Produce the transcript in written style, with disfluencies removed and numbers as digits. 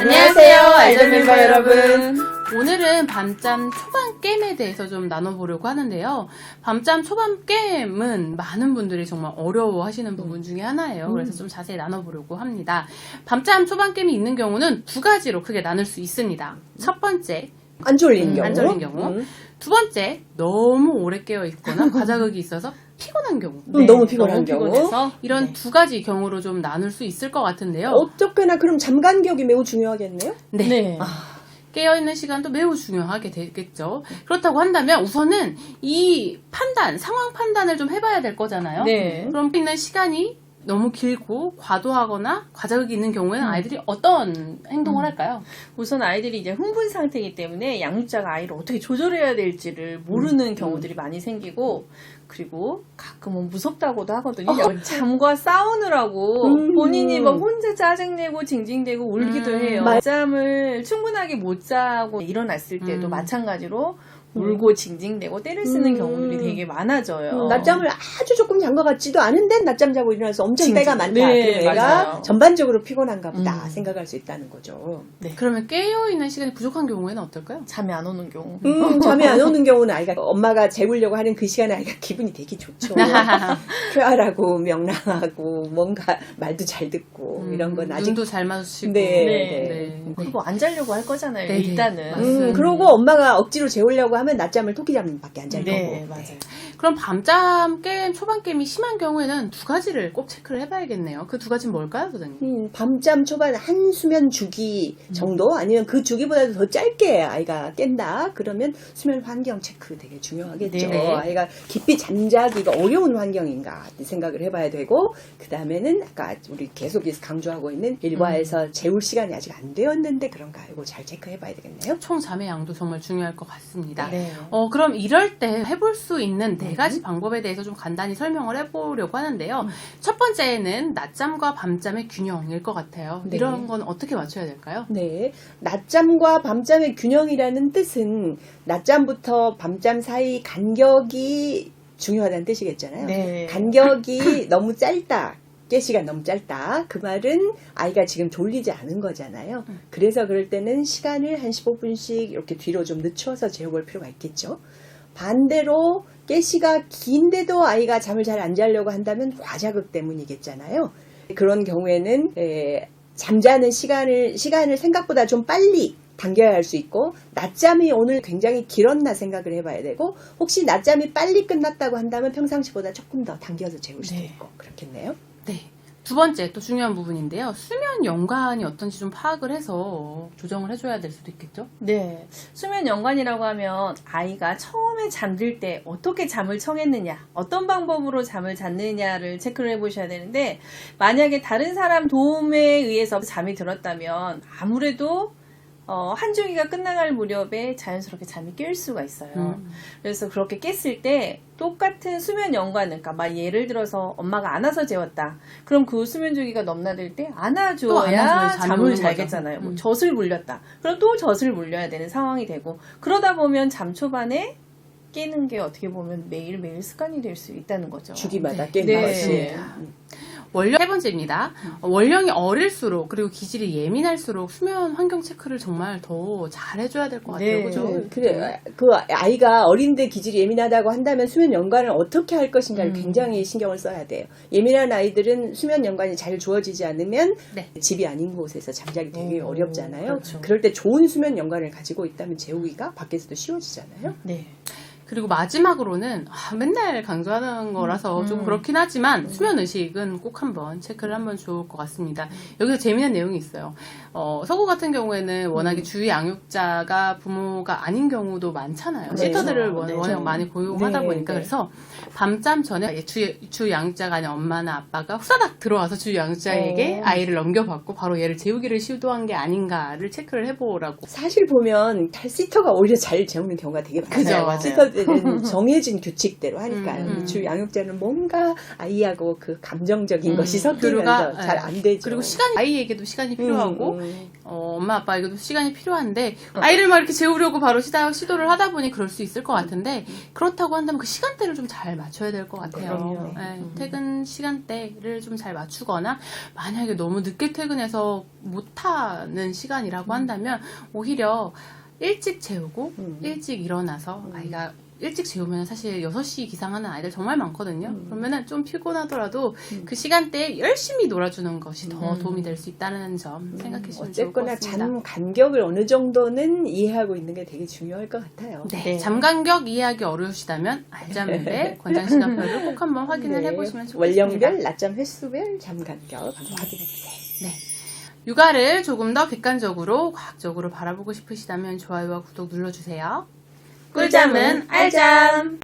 안녕하세요, 아이돌 멤버 여러분. 오늘은 밤잠 초반 게임에 대해서 좀 나눠보려고 하는데요. 밤잠 초반 게임은 많은 분들이 정말 어려워하시는 부분 중에 하나예요. 그래서 좀 자세히 나눠보려고 합니다. 밤잠 초반 게임이 있는 경우는 두 가지로 크게 나눌 수 있습니다. 첫 번째, 안 졸린 경우. 안 졸린 경우. 두 번째, 너무 오래 깨어 있거나 과자극이 있어서 피곤한 경우. 너무 피곤한 경우. 피곤해서 이런 두 가지 경우로 좀 나눌 수 있을 것 같은데요. 어떻게나 그럼 잠간격이 매우 중요하겠네요? 네. 깨어있는 시간도 매우 중요하게 되겠죠. 그렇다고 한다면 우선은 이 판단, 상황 판단을 좀 해봐야 될 거잖아요. 네. 그럼 있는 시간이 너무 길고 과도하거나 과자극이 있는 경우에는 아이들이 어떤 행동을 할까요? 우선 아이들이 이제 흥분 상태이기 때문에 양육자가 아이를 어떻게 조절해야 될지를 모르는 경우들이 많이 생기고, 그리고 가끔은 무섭다고도 하거든요. 잠과 싸우느라고 본인이 막 혼자 짜증내고 징징대고 울기도 해요. 잠을 충분하게 못 자고 일어났을 때도 마찬가지로 울고 징징대고 때를 쓰는 경우들이 되게 많아져요. 낮잠을 아주 조금 잔 것 같지도 않은데 낮잠 자고 일어나서 엄청 때가 많다. 네, 그럼 애가 맞아요. 전반적으로 피곤한가 보다 생각할 수 있다는 거죠. 그러면 깨어있는 시간이 부족한 경우에는 어떨까요? 잠이 안 오는 경우. 잠이 안 오는 경우는 아이가 엄마가 재우려고 하는 그 시간에 아이가 기분이 되게 좋죠. 쾌활하고 명랑하고 뭔가 말도 잘 듣고 이런 건 아직 눈도 잘 마주치고. 네. 그리고 안 자려고 할 거잖아요. 네, 네. 일단은. 맞습니다. 그러고 엄마가 억지로 재우려고 하면 낮잠을 토끼잠밖에 안 잘 네, 거고. 맞아요. 그럼 밤잠 게임, 초반 게임이 심한 경우에는 두 가지를 꼭 체크를 해봐야겠네요. 그 두 가지는 뭘까요, 소장님? 밤잠 초반 한 수면 주기 정도 아니면 그 주기보다도 더 짧게 아이가 깬다 그러면 수면 환경 체크 되게 중요하겠죠. 네. 아이가 깊이 잠자기가 어려운 환경인가 생각을 해봐야 되고, 그 다음에는 아까 우리 계속해서 강조하고 있는 일과에서 재울 시간이 아직 안 되었는데 그런가 이거 잘 체크해봐야 되겠네요. 총 잠의 양도 정말 중요할 것 같습니다. 네. 그럼 이럴 때 해볼 수 있는 네 가지 방법에 대해서 좀 간단히 설명을 해보려고 하는데요. 첫 번째는 낮잠과 밤잠의 균형일 것 같아요. 네. 이런 건 어떻게 맞춰야 될까요? 네, 낮잠과 밤잠의 균형이라는 뜻은 낮잠부터 밤잠 사이 간격이 중요하다는 뜻이겠잖아요. 네. 간격이 너무 짧다. 깨 시간 너무 짧다. 그 말은 아이가 지금 졸리지 않은 거잖아요. 그래서 그럴 때는 시간을 한 15분씩 이렇게 뒤로 좀 늦춰서 재워볼 필요가 있겠죠. 반대로 깨시가 긴데도 아이가 잠을 잘 안 자려고 한다면 과자극 때문이겠잖아요. 그런 경우에는 잠자는 시간을 생각보다 좀 빨리 당겨야 할 수 있고, 낮잠이 오늘 굉장히 길었나 생각을 해봐야 되고, 혹시 낮잠이 빨리 끝났다고 한다면 평상시보다 조금 더 당겨서 재울 수도 있고 그렇겠네요. 네. 두 번째 또 중요한 부분인데요. 수면 연관이 어떤지 좀 파악을 해서 조정을 해줘야 될 수도 있겠죠? 네. 수면 연관이라고 하면 아이가 처음에 잠들 때 어떻게 잠을 청했느냐, 어떤 방법으로 잠을 잤느냐를 체크를 해보셔야 되는데, 만약에 다른 사람 도움에 의해서 잠이 들었다면 아무래도 한 주기가 끝나갈 무렵에 자연스럽게 잠이 깰 수가 있어요. 그래서 그렇게 깼을 때 똑같은 수면 연관은, 그러니까 막 예를 들어서 엄마가 안아서 재웠다. 그럼 그 수면 주기가 넘나들 때 안아줘야 안아줘야 잠이 잠을 오는 자겠잖아요. 거죠. 뭐 젖을 물렸다. 그럼 또 젖을 물려야 되는 상황이 되고, 그러다 보면 잠 초반에 깨는 게 어떻게 보면 매일매일 습관이 될 수 있다는 거죠. 주기마다 네. 깨는 네. 것이. 원령 세 번째입니다. 원령이 어릴수록 그리고 기질이 예민할수록 수면 환경 체크를 정말 더 잘 해줘야 될 것 같아요. 네. 그죠? 그래, 그 아이가 어린데 기질이 예민하다고 한다면 수면 연관을 어떻게 할 것인가를 굉장히 신경을 써야 돼요. 예민한 아이들은 수면 연관이 잘 주어지지 않으면 네. 집이 아닌 곳에서 잠자기 되게 어렵잖아요. 그렇죠. 그럴 때 좋은 수면 연관을 가지고 있다면 재우기가 밖에서도 쉬워지잖아요. 네. 그리고 마지막으로는 맨날 강조하는 거라서 좀 그렇긴 하지만 수면 의식은 꼭 한번 체크를 하면 좋을 것 같습니다. 여기서 재미난 내용이 있어요. 서구 같은 경우에는 워낙에 주위 양육자가 부모가 아닌 경우도 많잖아요. 네. 시터들을 네. 워낙 많이 고용하다 네. 보니까 네. 그래서 밤잠 전에 주 양육자가 아닌 엄마나 아빠가 후다닥 들어와서 주 양육자에게 아이를 넘겨받고 바로 얘를 재우기를 시도한 게 아닌가를 체크를 해보라고. 사실 보면 시터가 오히려 잘 재우는 경우가 되게 많아요. 그죠, 맞아요. 시터들이 양육자들은 정해진 규칙대로 하니까요. 음. 주 양육자는 뭔가 아이하고 그 감정적인 것이 교류가, 섞이면서 잘 예. 안 되죠. 그리고 아이에게도 시간이 필요하고, 음. 엄마 아빠에게도 시간이 필요한데, 아이를 막 이렇게 재우려고 바로 시도를 하다 보니 그럴 수 있을 것 같은데, 그렇다고 한다면 그 시간대를 좀 잘 맞춰야 될 것 같아요. 그럼요. 예, 퇴근 시간대를 좀 잘 맞추거나, 만약에 너무 늦게 퇴근해서 못하는 시간이라고 한다면, 오히려 일찍 재우고, 일찍 일어나서, 아이가 일찍 재우면 사실 6시 기상하는 아이들 정말 많거든요. 그러면은 좀 피곤하더라도 그 시간대에 열심히 놀아주는 것이 더 도움이 될 수 있다는 점 생각해주시면 좋을 것 어쨌거나 같습니다. 잠 간격을 어느 정도는 이해하고 있는 게 되게 중요할 것 같아요. 네, 잠간격 이해하기 어려우시다면 알짜맨의 권장시간표를 꼭 한번 확인을 해보시면 좋겠습니다. 원령별, 낮잠 횟수별, 잠간격 한번 확인해주세요. 네. 육아를 조금 더 객관적으로, 과학적으로 바라보고 싶으시다면 좋아요와 구독 눌러주세요. 꿀잠은 알잠.